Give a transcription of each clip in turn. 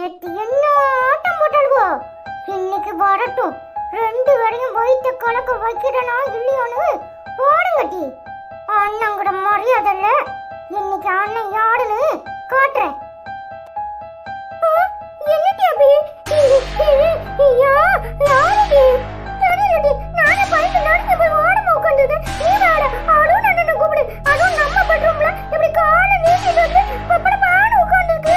நேத்து என்ன ஆட்டம் போட்டாளுவோ, இன்னைக்கு வரட்டும். ரெண்டு பேரையும் வயிற்ற கலக்க வைக்கிறனா இல்லையோன்னு பாருங்கட்டி. அண்ணன் கூட மரியாதை இல்ல, இன்னைக்கு அண்ணன் யாருன்னு காட்டுறேன். என்னட்டி அப்படி யாருடி தெரியலடி. நானே பயந்து நடந்து போய் ஓடமா உட்காந்துது. நீ வேற அதுவும் அண்ணனை கூப்பிடு. அதுவும் நம்ம பெட்ரூம்ல இப்படி காலை நீட்டிட்டு வந்து பப்பட பாடு உட்காந்துருக்கு.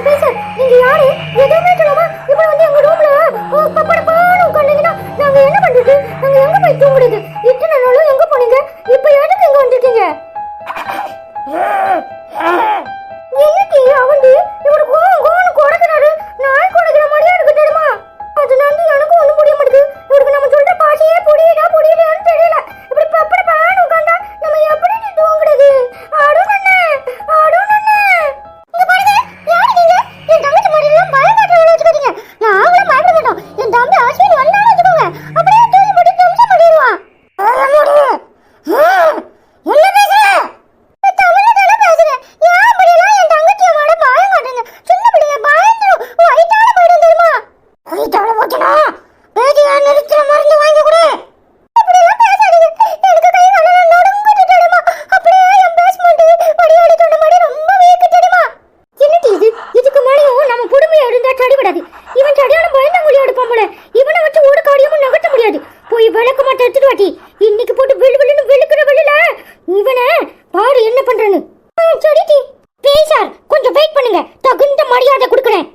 பேசர் நீங்க யாரு எதுவுமே சொல்லாம இப்ப வந்து எங்க ரூம்ல பப்பட பாடு உட்காந்துங்கன்னா நாங்க என்ன பண்றது? நாங்க எங்க போய் தூங்குறது? இத்தனை நாளும் எங்க போனீங்க? இப்ப எதுக்கு இங்க வந்துட்டீங்க? என்னடி அவந்து இவரு கோன்னு கொடுக்கிறாரு. நாய் கொடுக்கிற மாதிரியா இருக்கு தெரியுமா? அது நம்பி எனக்கும் ஒண்ணும் புரிய மாட்டேங்குது. இவருக்கு நம்ம சொல்ற பாஷையே புரியலையான்னு தெரியல. இப்படி பப்பட பாடு உட்காந்தா நம்ம எப்படி தூங்குறது? அருணண்ணே இங்க பாருங்க. யாரு நீங்க? என் தங்கச்சி மடியில பயம் காட்டுற வேலை வச்சுக்கிறீங்க. நான் அவளும் பயப்பட மாட்டோம். என் தம்பி அஸ்வின் வந்தாலும் வச்சுக்கோங்க, அப்படியே தூக்கி போட்டு நிமிஷம் பண்ணிடுவான். என்ன பேசுற? இன்னைக்கு போட்டு வெளுக்கிற வெளியில இவனை பாரு என்ன பண்றேன்னு. சரி பேசார், கொஞ்சம் வெயிட் பண்ணுங்க, தகுந்த மரியாதை கொடுக்குறேன்.